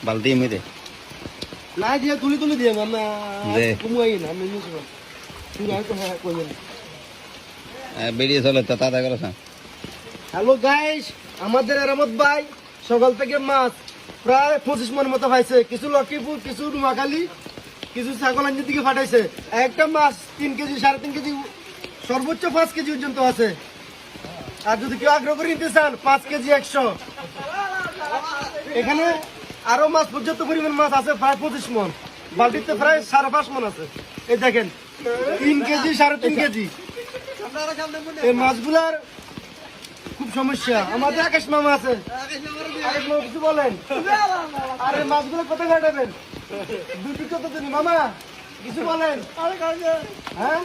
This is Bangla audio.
বালতি এমনি দে নাই দিয়ে তুলি দিয়ে মামা কুমুয়াই না আমি নিয়েছি তুই আর তো হ্যাঁ কইলেন বেরিয়ে চলে তো তাড়া করো হ্যালো গাইস আমাদের এরামত ভাই সকাল থেকে মাছ প্রায় 25 মন মতো পাইছে কিছু লক্ষ্মীপুর কিছু নোয়াখালী কিছু ছাগলাঞ্জির দিকে পাঠাইছে একটা মাছ 3 কেজি 3.5 কেজি সর্বোচ্চ 5 কেজি পর্যন্ত আছে আর যদি কেউ আগ্রহ করে নিতে চান 5 কেজি 100 এখানে আরো মাছ পর্যাপ্ত পরিমাণ মাছ আছে প্রায় 25 মন বালতিতে প্রায় 5.5 মন আছে এই দেখেন 3 কেজি 3.5 কেজি এই মাছগুলার খুব সমস্যা আমাদের আকাশ মামা আছে আকাশ মামা কিছু বলেন আরে মাছগুলো কত কাটাবেন দুটি কত দিন মামা কিছু বলেন হ্যাঁ